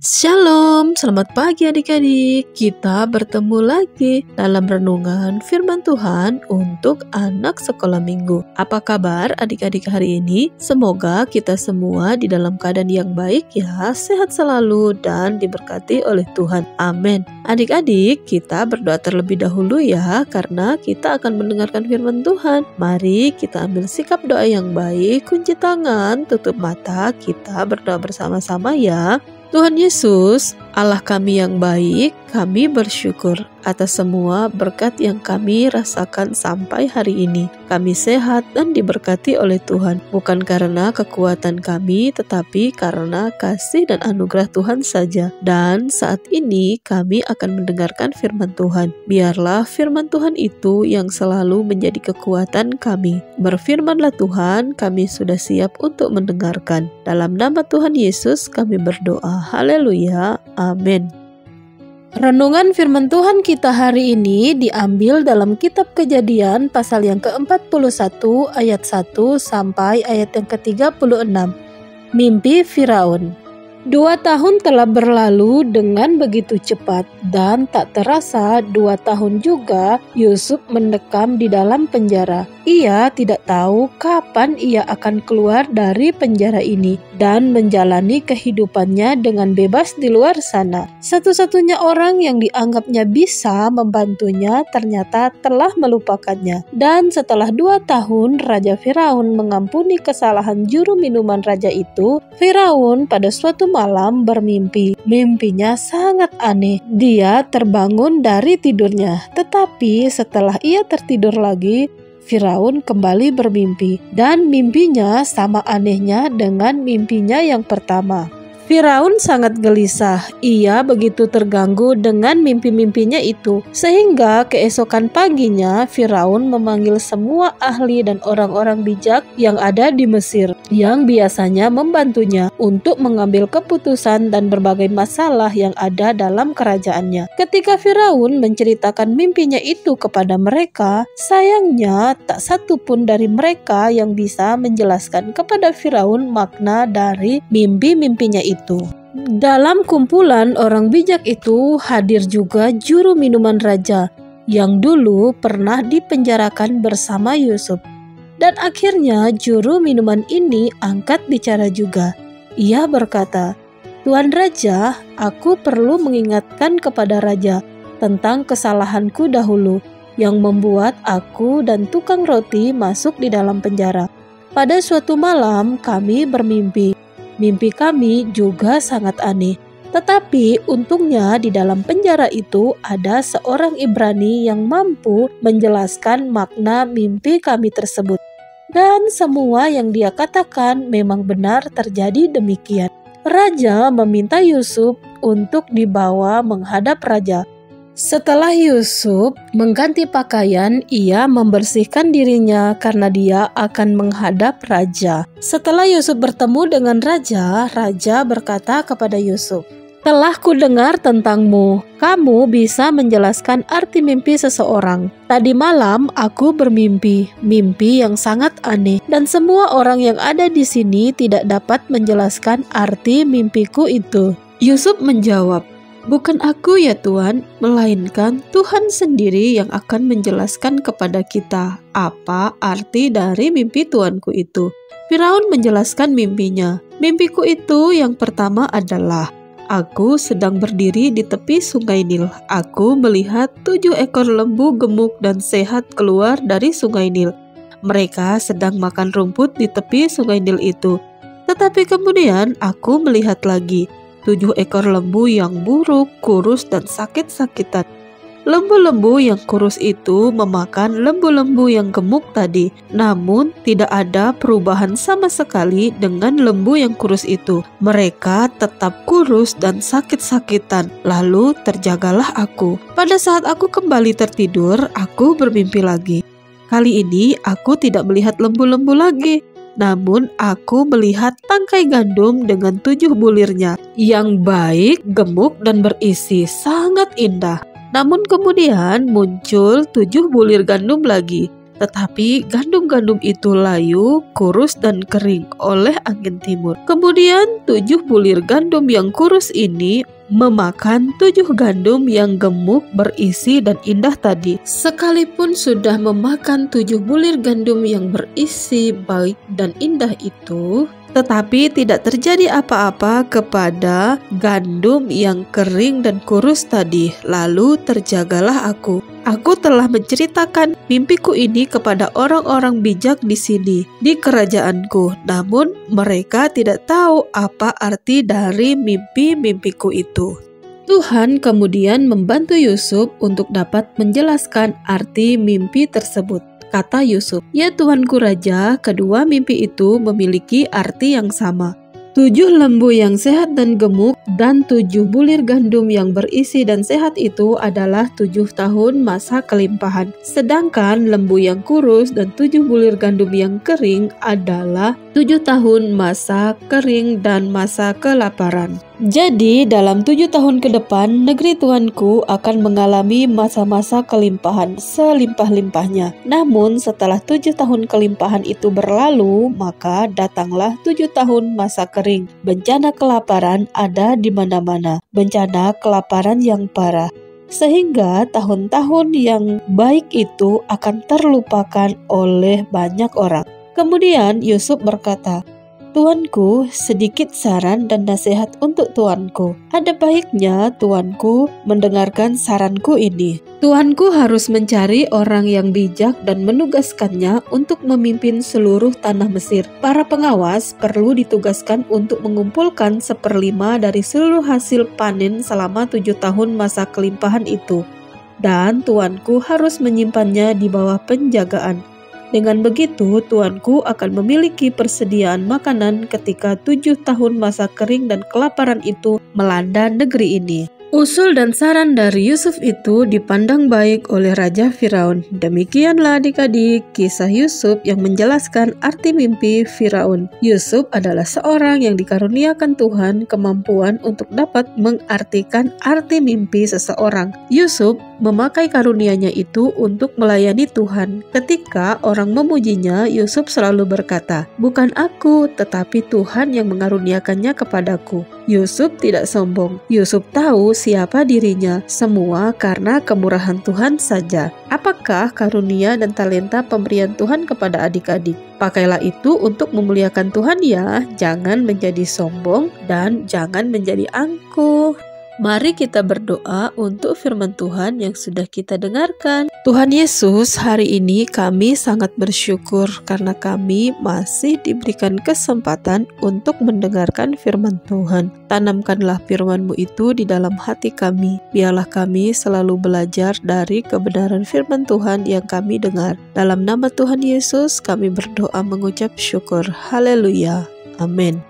Shalom, selamat pagi adik-adik. Kita bertemu lagi dalam renungan firman Tuhan untuk anak sekolah minggu. Apa kabar adik-adik hari ini? Semoga kita semua di dalam keadaan yang baik ya, sehat selalu dan diberkati oleh Tuhan. Amin. Adik-adik, kita berdoa terlebih dahulu ya, karena kita akan mendengarkan firman Tuhan. Mari kita ambil sikap doa yang baik, kunci tangan, tutup mata, kita berdoa bersama-sama ya. Tuhan Yesus, Allah kami yang baik, kami bersyukur atas semua berkat yang kami rasakan sampai hari ini. Kami sehat dan diberkati oleh Tuhan, bukan karena kekuatan kami, tetapi karena kasih dan anugerah Tuhan saja. Dan saat ini kami akan mendengarkan firman Tuhan. Biarlah firman Tuhan itu yang selalu menjadi kekuatan kami. Berfirmanlah Tuhan, kami sudah siap untuk mendengarkan. Dalam nama Tuhan Yesus kami berdoa. Haleluya. Amin. Renungan firman Tuhan kita hari ini diambil dalam kitab Kejadian pasal yang ke-41 ayat 1 sampai ayat yang ke-36. Mimpi Firaun. 2 tahun telah berlalu dengan begitu cepat, dan tak terasa 2 tahun juga Yusuf mendekam di dalam penjara. Ia tidak tahu kapan ia akan keluar dari penjara ini dan menjalani kehidupannya dengan bebas di luar sana. Satu-satunya orang yang dianggapnya bisa membantunya ternyata telah melupakannya. Dan setelah 2 tahun Raja Firaun mengampuni kesalahan juru minuman raja itu, Firaun pada suatu malam bermimpi. Mimpinya sangat aneh. Dia terbangun dari tidurnya, tetapi setelah ia tertidur lagi, Firaun kembali bermimpi, dan mimpinya sama anehnya dengan mimpinya yang pertama. Firaun sangat gelisah. Ia begitu terganggu dengan mimpi-mimpinya itu, sehingga keesokan paginya Firaun memanggil semua ahli dan orang-orang bijak yang ada di Mesir, yang biasanya membantunya untuk mengambil keputusan dan berbagai masalah yang ada dalam kerajaannya. Ketika Firaun menceritakan mimpinya itu kepada mereka, sayangnya tak satu pun dari mereka yang bisa menjelaskan kepada Firaun makna dari mimpi-mimpinya itu. Dalam kumpulan orang bijak itu hadir juga juru minuman raja yang dulu pernah dipenjarakan bersama Yusuf. Dan akhirnya juru minuman ini angkat bicara juga. Ia berkata, "Tuan Raja, aku perlu mengingatkan kepada Raja tentang kesalahanku dahulu yang membuat aku dan tukang roti masuk di dalam penjara. Pada suatu malam kami bermimpi. Mimpi kami juga sangat aneh. Tetapi untungnya di dalam penjara itu ada seorang Ibrani yang mampu menjelaskan makna mimpi kami tersebut. Dan semua yang dia katakan memang benar terjadi demikian." Raja meminta Yusuf untuk dibawa menghadap raja. Setelah Yusuf mengganti pakaian, ia membersihkan dirinya karena dia akan menghadap raja. Setelah Yusuf bertemu dengan raja, raja berkata kepada Yusuf, "Telah kudengar tentangmu. Kamu bisa menjelaskan arti mimpi seseorang. Tadi malam aku bermimpi, mimpi yang sangat aneh, dan semua orang yang ada di sini tidak dapat menjelaskan arti mimpiku itu." Yusuf menjawab, "Bukan aku ya Tuan, melainkan Tuhan sendiri yang akan menjelaskan kepada kita apa arti dari mimpi tuanku itu." Firaun menjelaskan mimpinya. "Mimpiku itu yang pertama adalah, aku sedang berdiri di tepi sungai Nil. Aku melihat 7 ekor lembu gemuk dan sehat keluar dari sungai Nil. Mereka sedang makan rumput di tepi sungai Nil itu. Tetapi kemudian aku melihat lagi 7 ekor lembu yang buruk, kurus, dan sakit-sakitan. Lembu-lembu yang kurus itu memakan lembu-lembu yang gemuk tadi, namun tidak ada perubahan sama sekali dengan lembu yang kurus itu. Mereka tetap kurus dan sakit-sakitan. Lalu terjagalah aku. Pada saat aku kembali tertidur, aku bermimpi lagi. Kali ini aku tidak melihat lembu-lembu lagi, namun aku melihat tangkai gandum dengan 7 bulirnya yang baik, gemuk, dan berisi sangat indah. Namun kemudian muncul 7 bulir gandum lagi. Tetapi gandum-gandum itu layu, kurus dan kering oleh angin timur. Kemudian 7 bulir gandum yang kurus ini memakan 7 gandum yang gemuk, berisi dan indah tadi. Sekalipun sudah memakan 7 bulir gandum yang berisi baik dan indah itu, tetapi tidak terjadi apa-apa kepada gandum yang kering dan kurus tadi. Lalu terjagalah aku. Aku telah menceritakan mimpiku ini kepada orang-orang bijak di sini, di kerajaanku. Namun mereka tidak tahu apa arti dari mimpi-mimpiku itu. Tuhan kemudian membantu Yusuf untuk dapat menjelaskan arti mimpi tersebut. Kata Yusuf, "Ya Tuanku Raja, kedua mimpi itu memiliki arti yang sama. 7 lembu yang sehat dan gemuk dan 7 bulir gandum yang berisi dan sehat itu adalah 7 tahun masa kelimpahan. Sedangkan lembu yang kurus dan 7 bulir gandum yang kering adalah 7 tahun masa kering dan masa kelaparan." Jadi dalam 7 tahun ke depan, negeri Tuanku akan mengalami masa-masa kelimpahan selimpah-limpahnya. Namun setelah 7 tahun kelimpahan itu berlalu, maka datanglah 7 tahun masa kering. Bencana kelaparan ada di mana-mana, bencana kelaparan yang parah. Sehingga tahun-tahun yang baik itu akan terlupakan oleh banyak orang. Kemudian Yusuf berkata, "Tuanku, sedikit saran dan nasihat untuk tuanku. Ada baiknya tuanku mendengarkan saranku ini. Tuanku harus mencari orang yang bijak dan menugaskannya untuk memimpin seluruh tanah Mesir. Para pengawas perlu ditugaskan untuk mengumpulkan 1/5 dari seluruh hasil panen selama 7 tahun masa kelimpahan itu. Dan tuanku harus menyimpannya di bawah penjagaan. Dengan begitu, tuanku akan memiliki persediaan makanan ketika 7 tahun masa kering dan kelaparan itu melanda negeri ini." Usul dan saran dari Yusuf itu dipandang baik oleh Raja Firaun. Demikianlah adik-adik kisah Yusuf yang menjelaskan arti mimpi Firaun. Yusuf adalah seorang yang dikaruniakan Tuhan kemampuan untuk dapat mengartikan arti mimpi seseorang. Yusuf memakai karunia-Nya itu untuk melayani Tuhan. Ketika orang memujinya, Yusuf selalu berkata, "Bukan aku, tetapi Tuhan yang mengaruniakannya kepadaku." Yusuf tidak sombong. Yusuf tahu siapa dirinya, semua karena kemurahan Tuhan saja. Apakah karunia dan talenta pemberian Tuhan kepada adik-adik? Pakailah itu untuk memuliakan Tuhan ya, jangan menjadi sombong dan jangan menjadi angkuh. Mari kita berdoa untuk firman Tuhan yang sudah kita dengarkan. Tuhan Yesus, hari ini kami sangat bersyukur karena kami masih diberikan kesempatan untuk mendengarkan firman Tuhan. Tanamkanlah firman-Mu itu di dalam hati kami. Biarlah kami selalu belajar dari kebenaran firman Tuhan yang kami dengar. Dalam nama Tuhan Yesus kami berdoa mengucap syukur. Haleluya. Amin.